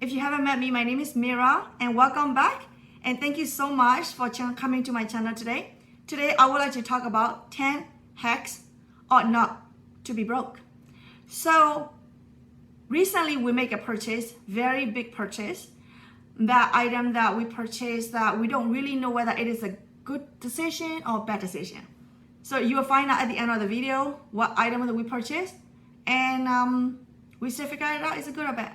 If you haven't met me, my name is Mira and welcome back. And thank you so much for coming to my channel today. Today, I would like to talk about 10 hacks or not to be broke. So recently we make a purchase, very big purchase. That item that we purchased that we don't really know whether it is a good decision or bad decision. So you will find out at the end of the video what item that we purchased and we still figure it out is it good or bad.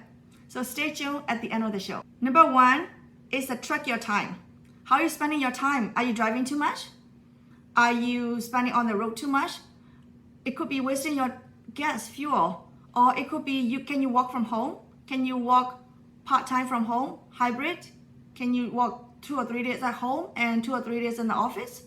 So stay tuned at the end of the show. Number one is to track your time. How are you spending your time? Are you driving too much? Are you spending on the road too much? It could be wasting your gas, fuel, or it could be can you walk from home? Can you walk part-time from home, hybrid? Can you work 2 or 3 days at home and 2 or 3 days in the office?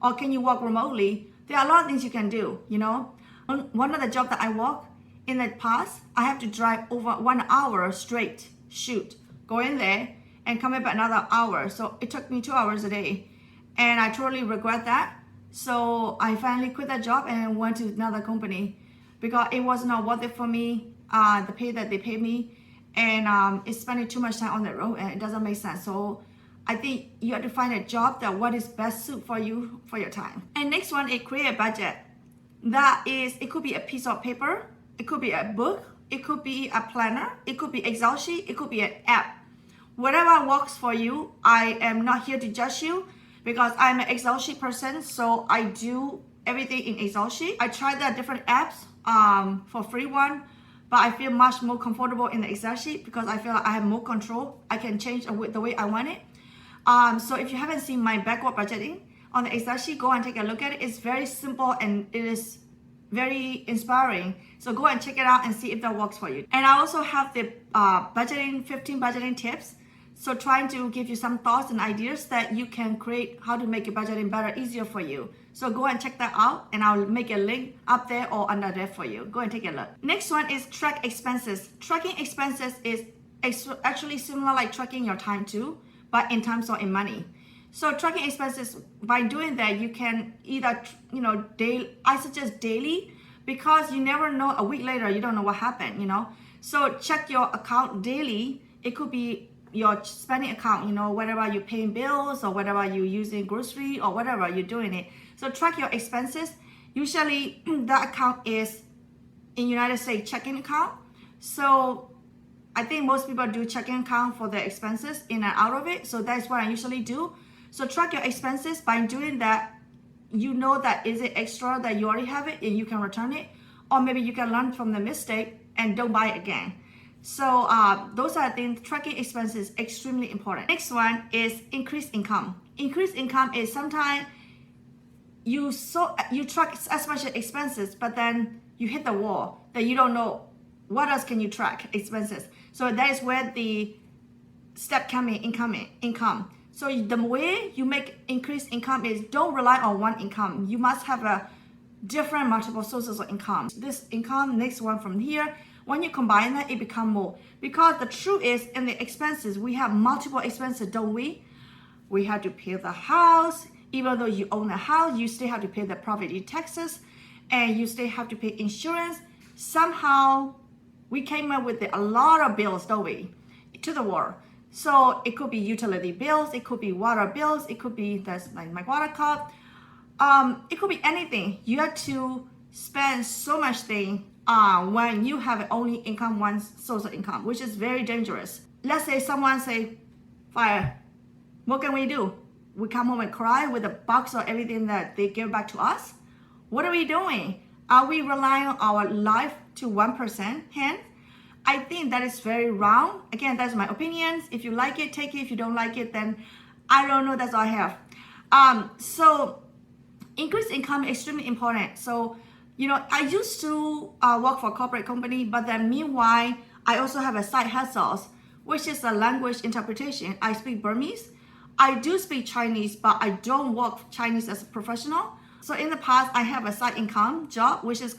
Or can you work remotely? There are a lot of things you can do, you know. One of the jobs that I work in the past, I have to drive over 1 hour straight, shoot, go in there and come back another hour. So it took me 2 hours a day. And I totally regret that. So I finally quit that job and went to another company because it was not worth it for me, the pay that they paid me. And it's spending too much time on the road and it doesn't make sense. So I think you have to find a job that what is best suit for you for your time. And next one is create a budget. That is, it could be a piece of paper, it could be a book, it could be a planner, it could be Excel sheet, it could be an app. Whatever works for you. I am not here to judge you because I'm an Excel sheet person, so I do everything in Excel sheet. I tried the different apps for free one, but I feel much more comfortable in the Excel sheet because I feel like I have more control. I can change the way I want it. So if you haven't seen my backward budgeting on the Excel sheet, go and take a look at it. It's very simple and it is very inspiring. So go and check it out and see if that works for you. And I also have the 15 budgeting tips. So trying to give you some thoughts and ideas that you can create how to make your budgeting better, easier for you. So go and check that out and I'll make a link up there or under there for you. Go and take a look. Next one is track expenses. Tracking expenses is actually similar like tracking your time too, but in terms or in money. So tracking expenses, by doing that, you can either, I suggest daily because you never know, a week later, you don't know what happened, So check your account daily. It could be your spending account, whatever you're paying bills or whatever you're using grocery or whatever you're doing it. So track your expenses. Usually that account is in United States checking account. So I think most people do checking account for their expenses in and out of it. So that's what I usually do. So track your expenses. By doing that, you know that is it extra that you already have it and you can return it. Or maybe you can learn from the mistake and don't buy it again. So those are things. Tracking expenses extremely important. Next one is increased income. Increased income is sometimes you track as much expenses, but then you hit the wall that you don't know what else can you track expenses. So that is where the step coming income. So the way you make increased income is don't rely on one income. You must have a different multiple sources of income. This income, next one from here, when you combine that, it becomes more. Because the truth is, in the expenses, we have multiple expenses, don't we? We have to pay the house. Even though you own a house, you still have to pay the property taxes, and you still have to pay insurance. Somehow, we came up with a lot of bills, don't we, to the world. So it could be utility bills, it could be water bills, it could be that's like my water cup. It could be anything. You have to spend so much thing when you have only income, one source of income, which is very dangerous. Let's say someone say, fire, what can we do? We come home and cry with a box of everything that they give back to us. What are we doing? Are we relying on our life to one person hand? I think that is very wrong. Again, that's my opinions. If you like it, take it. If you don't like it, then I don't know. That's all I have. So increased income is extremely important. So, I used to work for a corporate company, but then meanwhile, I also have a side hustle, which is a language interpretation. I speak Burmese. I do speak Chinese, but I don't work Chinese as a professional. So in the past, I have a side income job, which is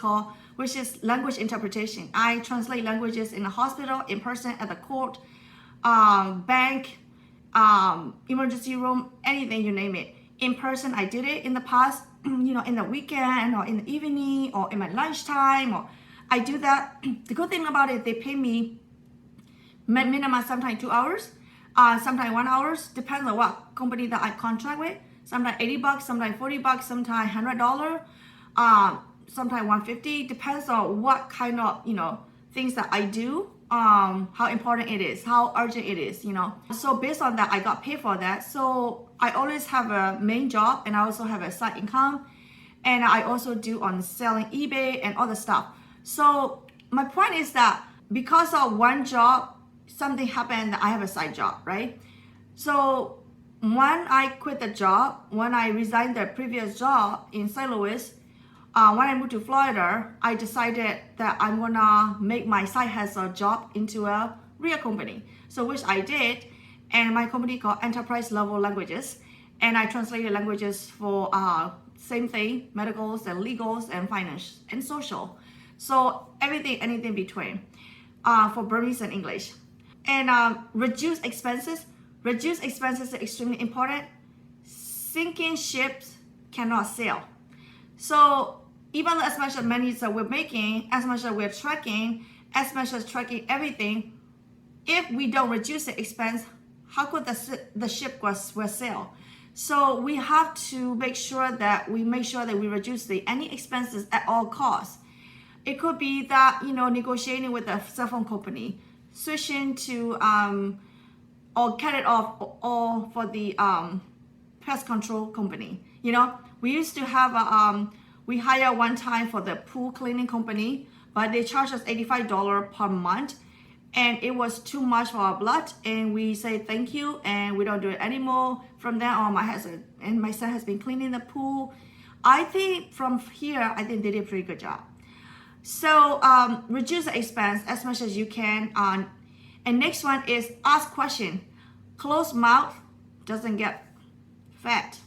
language interpretation. I translate languages in a hospital, in person, at the court, bank, emergency room, anything, you name it. In person, I did it in the past, in the weekend or in the evening or in my lunchtime, or I do that. The good thing about it, they pay me minimum sometimes 2 hours, sometimes 1 hour, depends on what company that I contract with. Sometimes $80, sometimes $40, sometimes $100, sometimes $150. Depends on what kind of things that I do, how important it is, how urgent it is, So based on that, I got paid for that. So I always have a main job, and I also have a side income, and I also do on selling eBay and other stuff. So my point is that because of one job, something happened, I have a side job, right? So when I quit the job, when I resigned the previous job in St. Louis, when I moved to Florida, I decided that I'm gonna make my side hustle job into a real company. So which I did, and my company called Enterprise Level Languages, and I translated languages for same thing, medicals and legals and finance and social. So anything between, for Burmese and English. And reduce expenses. Reduce expenses is extremely important. Sinking ships cannot sail. So even as much as money that we're making, as much as we're tracking, as much as tracking everything, if we don't reduce the expense, how could the ship will sail? So we have to make sure that we reduce any expenses at all costs. It could be that negotiating with a cell phone company, switching to or cut it off, or for the pest control company. We used to have we hire one time for the pool cleaning company, but they charge us $85 per month, and it was too much for our blood, and we say thank you, and we don't do it anymore. From then on, my husband and my son has been cleaning the pool. I think from here, they did a pretty good job. So reduce the expense as much as you can. And next one is ask question. Closed mouth doesn't get fat.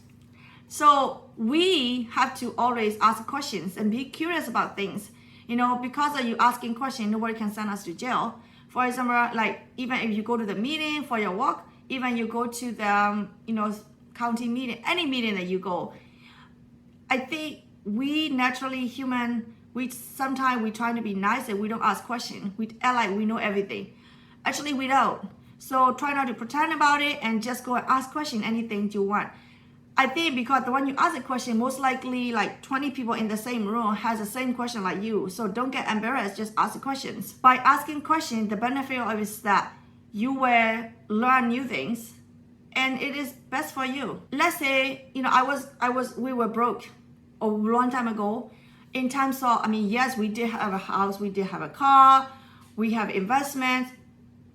So we have to always ask questions and be curious about things. Because of you asking questions, nobody can send us to jail. For example, like even if you go to the meeting for your work, even you go to the county meeting, any meeting that you go, I think we naturally human, sometimes we try to be nice and we don't ask questions. We act like we know everything. Actually, we don't. So try not to pretend about it and just go and ask questions, anything you want. I think because when you ask a question, most likely like 20 people in the same room has the same question like you. So don't get embarrassed, just ask the questions. By asking questions, the benefit of it is that you will learn new things, and it is best for you. Let's say, we were broke a long time ago. In terms of, yes, we did have a house, we did have a car, we have investments,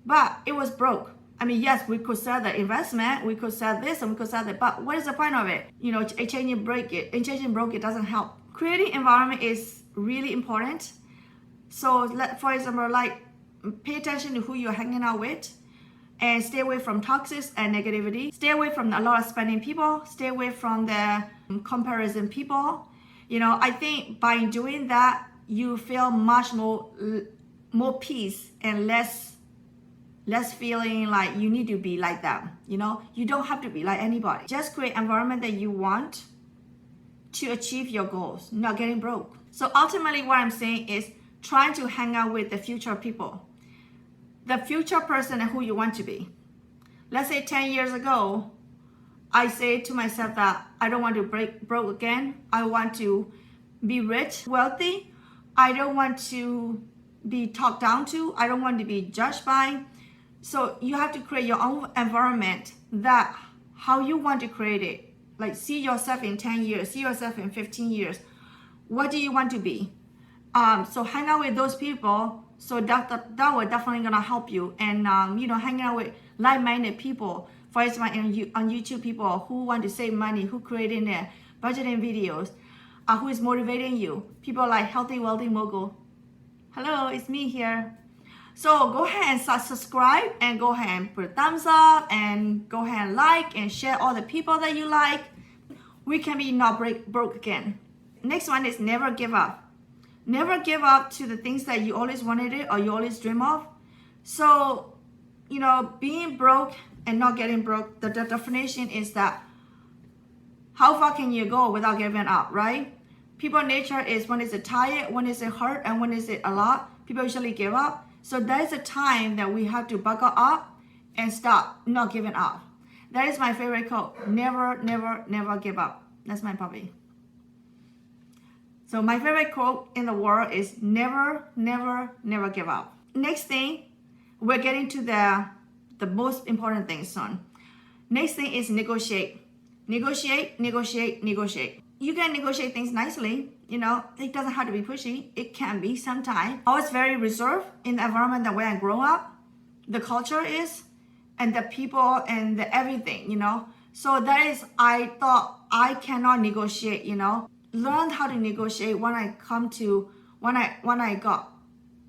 but it was broke. Yes, we could sell the investment, we could sell this, and we could sell that, but what is the point of it? Changing broke, it doesn't help. Creating environment is really important. So, for example, like pay attention to who you're hanging out with, and stay away from toxic and negativity. Stay away from a lot of spending people. Stay away from the comparison people. I think by doing that, you feel much more peace and less feeling like you need to be like them. You don't have to be like anybody. Just create environment that you want to achieve your goals, not getting broke. So ultimately what I'm saying is trying to hang out with the future people, the future person and who you want to be. Let's say 10 years ago, I say to myself that I don't want to broke again. I want to be rich, wealthy. I don't want to be talked down to. I don't want to be judged by. So you have to create your own environment that how you want to create it. Like see yourself in 10 years, see yourself in 15 years. What do you want to be? So hang out with those people. So that will definitely gonna help you. And hanging out with like-minded people. For example, on YouTube, people who want to save money, who creating their budgeting videos, who is motivating you. People like Healthy Wealthy Mogul. Hello, it's me here. So go ahead and subscribe, and go ahead and put a thumbs up, and go ahead and like and share all the people that you like. We can be not broke again. Next one is never give up. Never give up to the things that you always wanted it or you always dream of. So, being broke and not getting broke, the definition is that how far can you go without giving up, right? People nature is when is it tired, when is it hurt, and when is it a lot, people usually give up. So that is a time that we have to buckle up and stop not giving up. That is my favorite quote. Never, never, never give up. That's my puppy. So my favorite quote in the world is never, never, never give up. Next thing, we're getting to the most important thing soon. Next thing is negotiate. Negotiate, negotiate, negotiate. You can negotiate things nicely. It doesn't have to be pushy. It can be sometimes. I was very reserved in the environment that where I grew up, the culture is, and the people and the everything, So that is, I thought I cannot negotiate, Learned how to negotiate when I got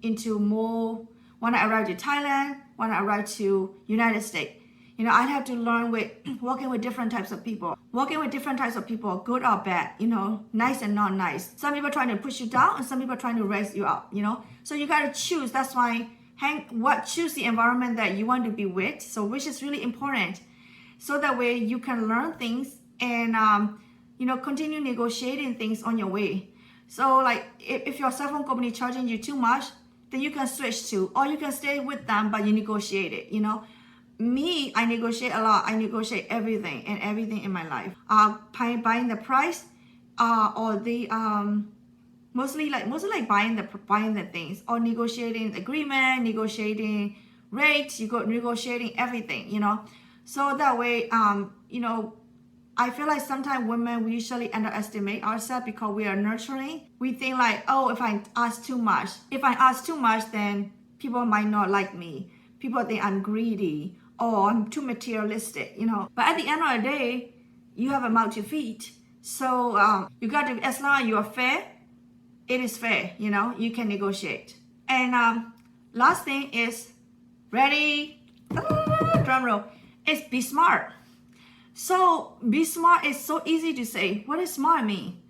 into more, when I arrived to Thailand, when I arrived to United States. I had to learn working with different types of people. Working with different types of people, good or bad, nice and not nice. Some people trying to push you down and some people trying to raise you up, So you got to choose. That's why choose the environment that you want to be with. So which is really important. So that way you can learn things and, continue negotiating things on your way. So like if your cell phone company charging you too much, then you can switch to, or you can stay with them, but you negotiate it, Me, I negotiate a lot. I negotiate everything in my life. Buying the price, or the mostly like buying the things, or negotiating agreement, negotiating rates, negotiating everything, So that way, I feel like sometimes women, we usually underestimate ourselves because we are nurturing. We think like, oh, if I ask too much, then people might not like me. People think I'm greedy or I'm too materialistic, But at the end of the day, you have a mouth to feed. So you got to, as long as you are fair, it is fair, you can negotiate. And last thing is, ready, drum roll, is be smart. So be smart is so easy to say. What does smart mean?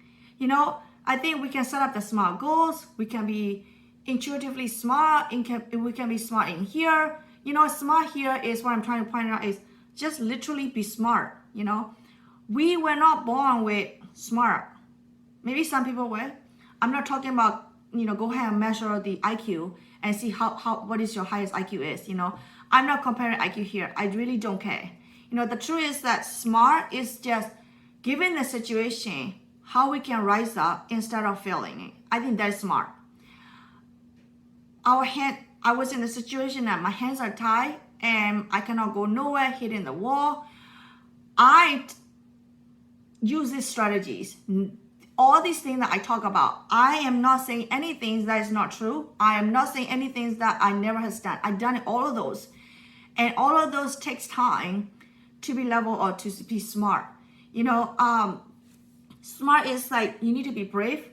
I think we can set up the smart goals. We can be intuitively smart. We can be smart in here. Smart here is what I'm trying to point out is just literally be smart. We were not born with smart. Maybe some people were. I'm not talking about, go ahead and measure the IQ and see what is your highest IQ is. I'm not comparing IQ here. I really don't care. The truth is that smart is just given the situation, how we can rise up instead of failing it. I think that's smart. I was in a situation that my hands are tied and I cannot go nowhere, hitting the wall. I use these strategies. All these things that I talk about, I am not saying anything that is not true. I am not saying anything that I never has done. I've done all of those. And all of those takes time to be level or to be smart. Smart is like you need to be brave,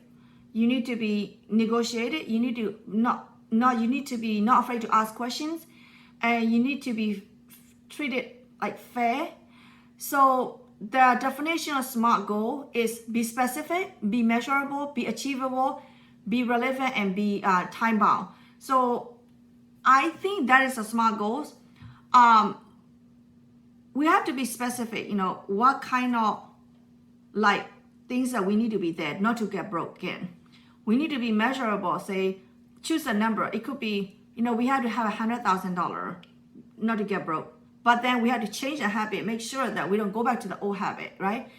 you need to be negotiated, you need to you need to be not afraid to ask questions, and you need to be treated like fair. So the definition of SMART goal is be specific, be measurable, be achievable, be relevant, and be time bound. So I think that is a SMART goals. We have to be specific, what kind of like things that we need to be there, not to get broke again. We need to be measurable, say, choose a number. It could be, we have to have $100,000 not to get broke. But then we have to change the habit, make sure that we don't go back to the old habit, right?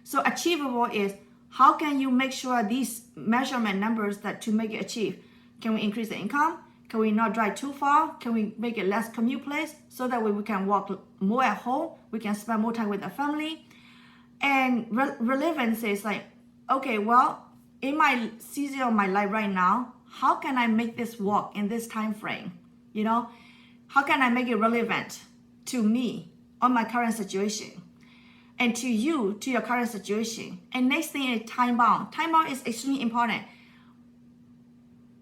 So achievable is how can you make sure these measurement numbers that to make it achieve? Can we increase the income? Can we not drive too far? Can we make it less commute place so that way we can walk more at home? We can spend more time with the family. And relevance is like, okay, well, in my season of my life right now, how can I make this work in this time frame? How can I make it relevant to me on my current situation and to you, to your current situation? And next thing is time bound. Time bound is extremely important.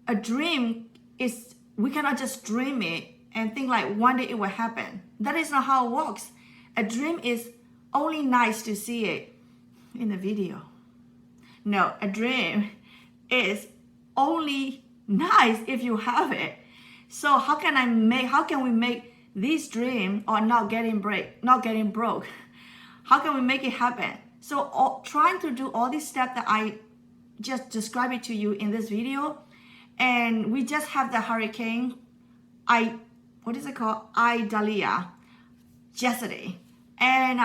A dream is, we cannot just dream it and think like one day it will happen. That is not how it works. A dream is only nice to see it in a video. No, a dream is only nice if you have it. So how can we make this dream or not getting broke? How can we make it happen? So trying to do all these steps that I just described it to you in this video, and we just have the hurricane what is it called? Idalia yesterday. And,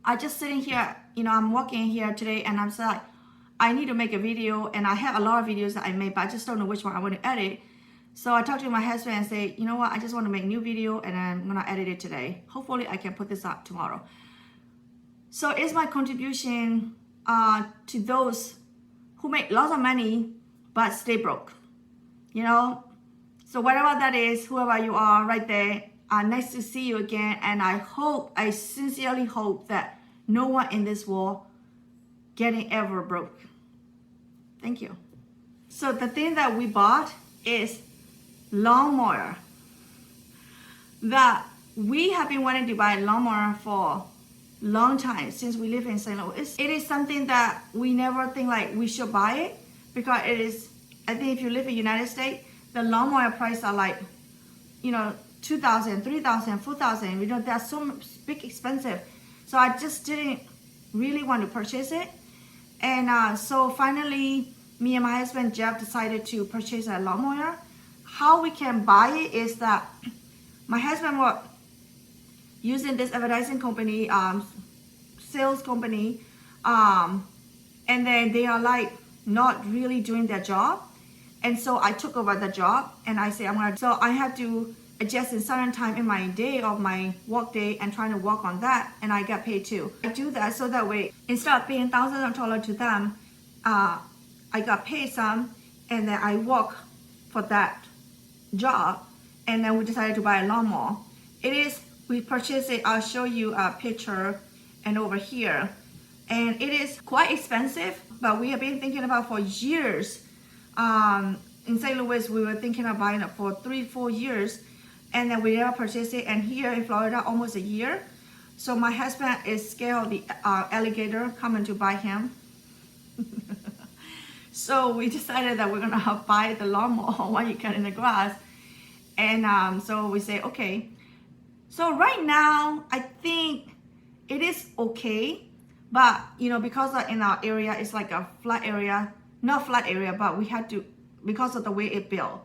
I just sitting here, I'm walking here today and I'm like, I need to make a video, and I have a lot of videos that I made, but I just don't know which one I want to edit. So I talked to my husband and say, you know what, I just want to make a new video and I'm going to edit it today. Hopefully I can put this up tomorrow. So it's my contribution to those who make lots of money but stay broke. So whatever that is, whoever you are right there, nice to see you again. And I sincerely hope that no one in this world getting ever broke. Thank you. So the thing that we bought is lawnmower. That we have been wanting to buy a lawnmower for a long time since we live in St. Louis. It is something that we never think like we should buy it, because it is, I think if you live in the United States, the lawnmower price are like, $2,000, $3,000, $4,000. They're so big expensive. So I just didn't really want to purchase it. And so finally, me and my husband Jeff decided to purchase a lawnmower. How we can buy it is that my husband was using this advertising company, sales company, and then they are like not really doing their job. And so I took over the job and I say so I have to adjust in certain time in my day of my work day and trying to work on that, and I get paid too. I do that so that way, instead of paying thousands of dollars to them, I got paid some, and then I work for that job, and then we decided to buy a lawnmower. We purchased it, I'll show you a picture and over here. And it is quite expensive, but we have been thinking about for years. In St. Louis, we were thinking of buying it for 3-4 years, and then we never purchased it. And here in Florida, almost a year. So my husband is scared of the alligator coming to bite him. So we decided that we're gonna buy the lawnmower while you cut in the grass. And so we say, okay. So right now, I think it is okay, but because in our area, it's like a flat area, not flat area, but we had to, because of the way it built.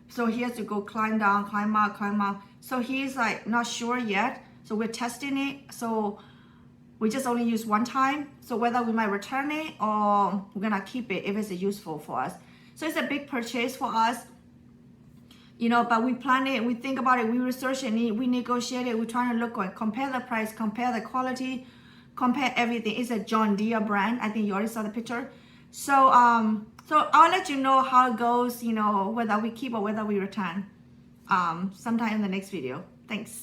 So he has to go climb down, climb up. So he's like not sure yet. So we're testing it. So we just only use one time. So whether we might return it or we're gonna keep it if it's useful for us. So it's a big purchase for us. But we plan it, we think about it, we research it, we negotiate it, we're trying to look at, compare the price, compare the quality, compare everything. It's a John Deere brand. I think you already saw the picture. So I'll let you know how it goes, whether we keep or whether we return sometime in the next video. Thanks.